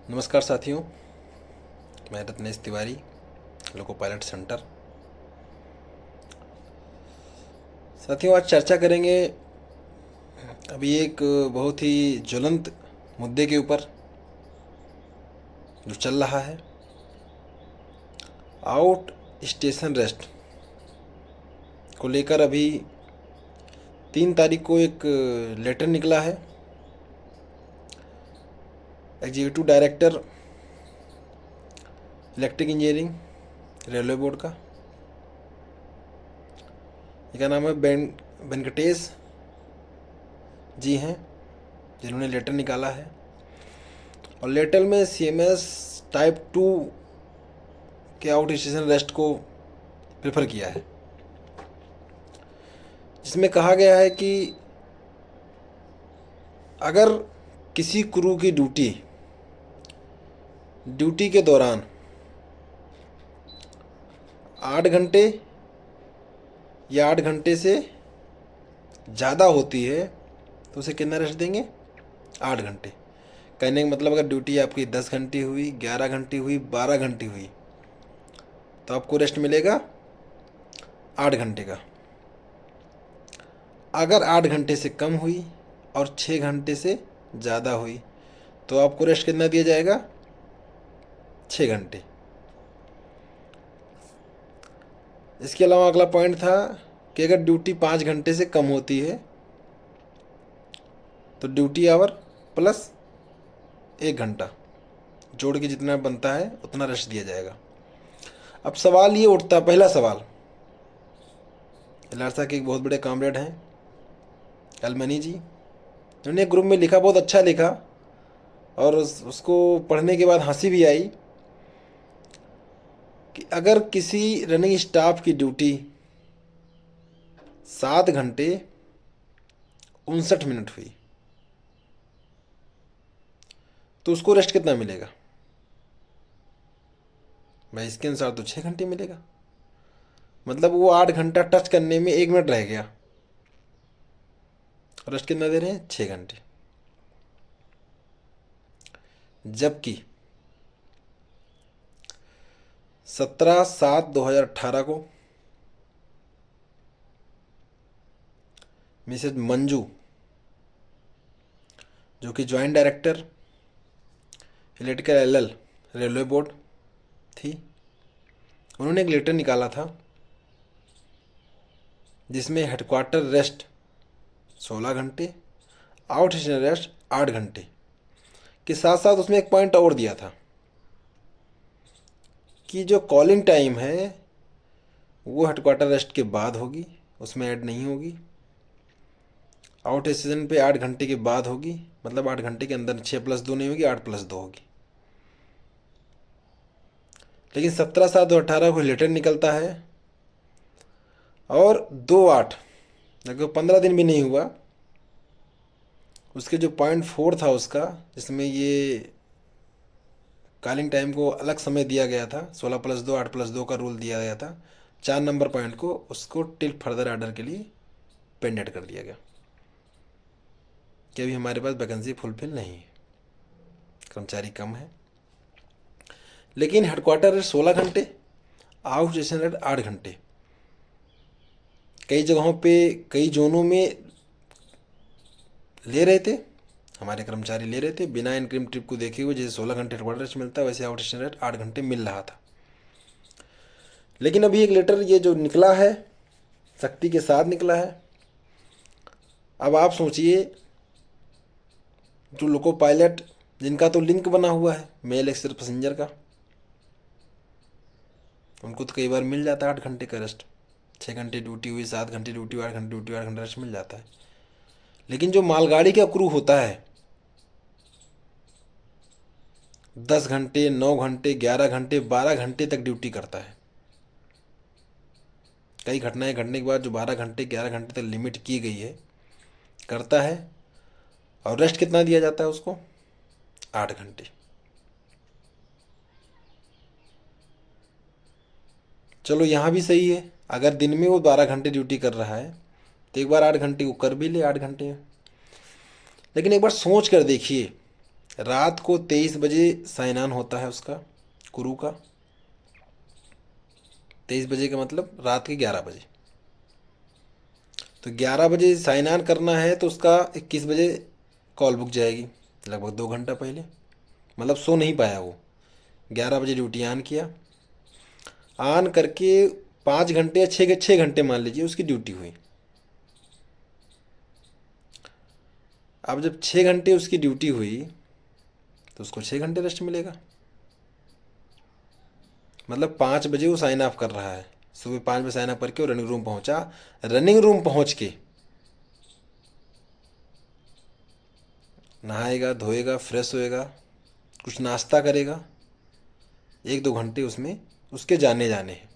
नमस्कार साथियों, मैं Ratnesh Tiwari, loco pilot centre. साथियों, आज चर्चा करेंगे अभी एक बहुत ही ज्वलंत मुद्दे के ऊपर जो चल रहा है, आउट स्टेशन रेस्ट को लेकर। अभी 3 तारीख को एक लेटर निकला है executive director electric engineering railway board का। इनका नाम है वेंकटेश जी हैं, जिन्होंने लेटर निकाला है। और लेटर में सीएमएस टाइप 2 के आउट स्टेशन रेस्ट को प्रेफर किया है, जिसमें कहा गया है कि अगर किसी क्रू की ड्यूटी के दौरान 8 घंटे या 8 घंटे से ज़्यादा होती है तो उसे कितना रेस्ट देंगे? 8 घंटे। कहने का मतलब, अगर ड्यूटी आपकी 10 घंटे हुई, 11 घंटे हुई, 12 घंटे हुई, तो आपको रेस्ट मिलेगा 8 घंटे का। अगर 8 घंटे से कम हुई और 6 घंटे से ज़्यादा हुई तो आपको रेस्ट कितना दिया जाएगा? 6 घंटे। इसके अलावा अगला पॉइंट था कि अगर ड्यूटी 5 घंटे से कम होती है तो ड्यूटी आवर प्लस 1 घंटा जोड़ के जितना बनता है उतना रेस्ट दिया जाएगा। अब सवाल ये उठता, पहला सवाल, एलआरसा के एक बहुत बड़े कॉमरेड हैं अलमनी जी, उन्होंने ग्रुप में लिखा, बहुत अच्छा लिखा, और उसको पढ़ने के बाद हंसी भी आई कि अगर किसी रनिंग स्टाफ की ड्यूटी 7 घंटे 59 मिनट हुई तो उसको रेस्ट कितना मिलेगा? भाई इसके अनुसार तो 6 घंटे मिलेगा। मतलब वो 8 घंटा टच करने में 1 मिनट रह गया, रेस्ट कितना दे रहे हैं? 6 घंटे। जबकि 17/7/2018 को मिसेज मंजू, जो कि joint director electrical LL railway board थी, उन्होंने एक लेटर निकाला था जिसमें हेडक्वार्टर रेस्ट 16 घंटे, आउट स्टेशन रेस्ट 8 घंटे के साथ साथ उसमें एक पॉइंट और दिया था कि जो कॉलिंग टाइम है वो हेडक्वार्टर रेस्ट के बाद होगी, उसमें ऐड नहीं होगी। आउट स्टेशन पे 8 घंटे के बाद होगी, मतलब 8 घंटे के अंदर 6+2 नहीं होगी, 8+2 होगी। लेकिन 17/7/18 को लेटर निकलता है और 2/8, लगभग 15 दिन भी नहीं हुआ, उसके जो पॉइंट 4 था उसका, जिसमें ये कॉलिंग टाइम को अलग समय दिया गया था, 16+2 8+2 का रूल दिया गया था, 4 नंबर पॉइंट को उसको टिल फर्दर ऑर्डर के लिए पेंडेंट कर दिया गया कि अभी हमारे पास वैकेंसी फुलफिल नहीं है, कर्मचारी कम है। लेकिन हेडक्वार्टर 16 घंटे, आउट स्टेशन रेट 8 घंटे। कई जगहों पे, कई जोनों में ले रहे थे, हमारे कर्मचारी ले रहे थे बिना इनक्रीम ट्रिप को देखे हुए। जैसे 16 घंटे हेडक्वार्टर रेस्ट मिलता है, वैसे आउट स्टेशन रेट 8 घंटे मिल रहा था। लेकिन अभी एक लेटर ये जो निकला है, सख्ती के साथ निकला है। अब आप सोचिए, जो लोको पायलट जिनका तो लिंक बना हुआ है मेल एक्सप्रेस पैसेंजर का, उनको तो कई बार मिल जाता है 8 घंटे का रेस्ट। 6 घंटे ड्यूटी हुई, 7 घंटे ड्यूटी हुई, 8 घंटे ड्यूटी हुई, 8 घंटे रेस्ट मिल जाता है। लेकिन जो मालगाड़ी का क्रू होता है, 10 घंटे 9 घंटे 11 घंटे 12 घंटे तक ड्यूटी करता है। कई घटनाएं घटने के बाद जो 12 घंटे 11 घंटे तक लिमिट की गई है करता है, और रेस्ट कितना दिया जाता है उसको? 8 घंटे। चलो यहाँ भी सही है, अगर दिन में वो 12 घंटे ड्यूटी कर रहा है तो एक बार 8 घंटे को कर भी ले, 8 घंटे। लेकिन एक बार सोच कर देखिए, रात को 23 बजे साइन ऑन होता है उसका, कुरु का। 23 बजे का मतलब रात के 11 बजे। तो 11 बजे साइन ऑन करना है तो उसका 21 बजे कॉल बुक जाएगी, लगभग 2 घंटा पहले। मतलब सो नहीं पाया वो। 11 बजे ड्यूटी ऑन किया, ऑन करके 5 घंटे या 6 घंटे मान लीजिए उसकी ड्यूटी हुई। अब जब 6 घंटे उसकी ड्यूटी हुई तो उसको 6 घंटे रेस्ट मिलेगा। मतलब 5 बजे वो साइन ऑफ कर रहा है, सुबह 5 बजे साइन ऑफ करके वो रनिंग रूम पहुंचा। रनिंग रूम पहुंच के नहाएगा, धोएगा, फ्रेश होएगा, कुछ नाश्ता करेगा, 1-2 घंटे उसमें उसके जाने जाने हैं।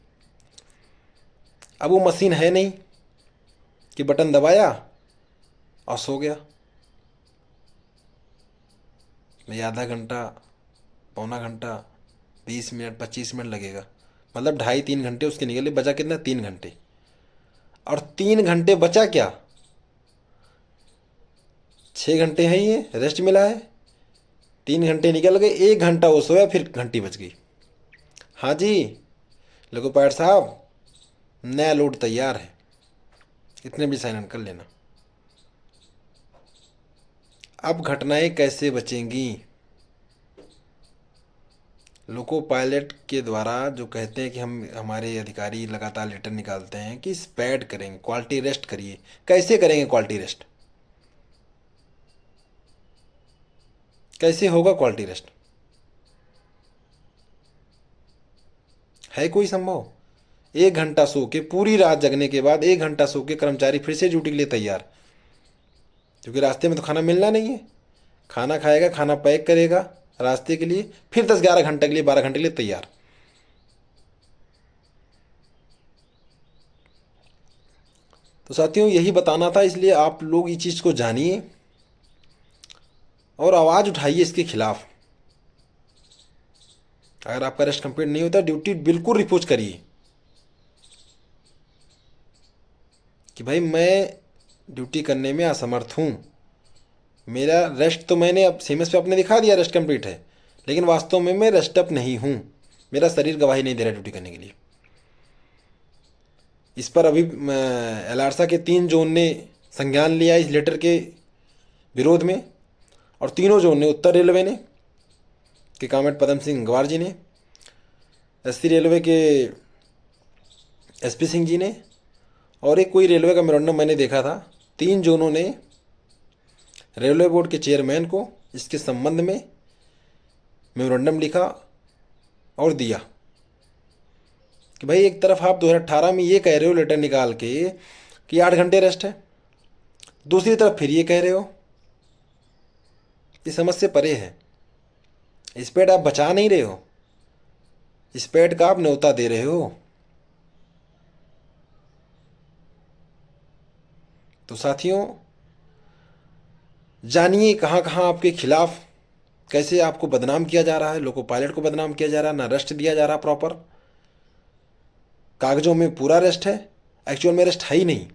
अब वो मशीन है नहीं कि बटन दबाया और सो गया। मैं आधा घंटा, पौना घंटा, 20 मिनट, 25 मिनट लगेगा। मतलब 2.5-3 घंटे उसके निकले, बचा कितना? 3 घंटे। और 3 घंटे बचा क्या? 6 घंटे हैं, ये रेस्ट मिला है, 3 घंटे निकल गए, 1 घंटा वो सोया, फिर घंटी बज गई। हाँ जी लोकोपायड साहब, नया लोड तैयार है, इतने भी साइन इन कर लेना। अब घटनाएं कैसे बचेंगी? लोको पायलट के द्वारा जो कहते हैं कि हम, हमारे अधिकारी लगातार लेटर निकालते हैं कि स्पैड करेंगे, क्वालिटी रेस्ट करिए। कैसे करेंगे क्वालिटी रेस्ट? कैसे होगा क्वालिटी रेस्ट? है कोई संभव? 1 घंटा सो के, पूरी रात जगने के बाद 1 घंटा सो के कर्मचारी फिर से ड्यूटी के लिए तैयार, क्योंकि रास्ते में तो खाना मिलना नहीं है। खाना खाएगा, खाना पैक करेगा रास्ते के लिए, फिर 10-11 घंटे के लिए, 12 घंटे के लिए तैयार। तो साथियों यही बताना था, इसलिए आप लोग इस चीज़ को जानिए और आवाज़ उठाइए इसके खिलाफ। अगर आपका रेस्ट कंप्लीट नहीं होता, ड्यूटी बिल्कुल रिपोज करिए कि भाई मैं ड्यूटी करने में असमर्थ हूँ। मेरा रेस्ट तो मैंने अब सीएमएस पे अपने दिखा दिया रेस्ट कंप्लीट है, लेकिन वास्तव में मैं रेस्ट अप नहीं हूँ, मेरा शरीर गवाही नहीं दे रहा ड्यूटी करने के लिए। इस पर अभी एलारसा के 3 जोन ने संज्ञान लिया इस लेटर के विरोध में, और तीनों जोन ने, उत्तर रेलवे ने के कामेट पदम सिंह गंगवार जी ने, एससी रेलवे के एसपी सिंह जी ने, और एक कोई रेलवे का मेमोरेंडम मैंने देखा था। 3 जोनों ने रेलवे बोर्ड के चेयरमैन को इसके संबंध में मेमोरेंडम लिखा और दिया कि भाई एक तरफ आप 2018 में ये कह रहे हो लेटर निकाल के कि 8 घंटे रेस्ट है, दूसरी तरफ फिर ये कह रहे हो। ये समझ से परे है। स्पेड आप बचा नहीं रहे हो, स्पेड का आप न्योता दे रहे हो। तो साथियों जानिए कहाँ कहाँ आपके खिलाफ, कैसे आपको बदनाम किया जा रहा है, लोको पायलट को बदनाम किया जा रहा है, ना रेस्ट दिया जा रहा प्रॉपर। कागजों में पूरा रेस्ट है, एक्चुअल में रेस्ट है ही नहीं।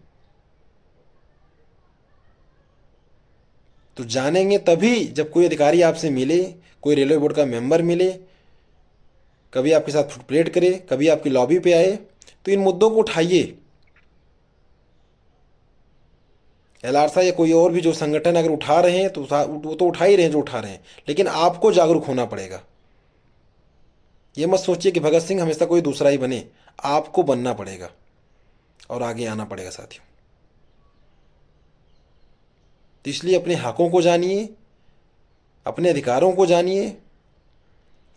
तो जानेंगे तभी जब कोई अधिकारी आपसे मिले, कोई रेलवे बोर्ड का मेंबर मिले, कभी आपके साथ फुटपरेड करे, कभी आपकी लॉबी पे आए, तो इन मुद्दों को उठाइए। एलारसा या कोई और भी जो संगठन अगर उठा रहे हैं तो वो तो उठा ही रहे हैं जो उठा रहे हैं, लेकिन आपको जागरूक होना पड़ेगा। ये मत सोचिए कि भगत सिंह हमेशा कोई दूसरा ही बने, आपको बनना पड़ेगा और आगे आना पड़ेगा साथियों। तो इसलिए अपने हकों को जानिए, अपने अधिकारों को जानिए,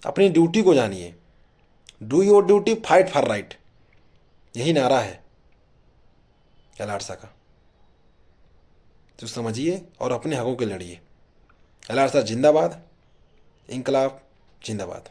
अपनी ड्यूटी को जानिए। Do your duty, fight for right, यही नारा है एलारसा का। तो समझिए और अपने हकों के लड़िए। एलारसा जिंदाबाद, इंकलाब जिंदाबाद।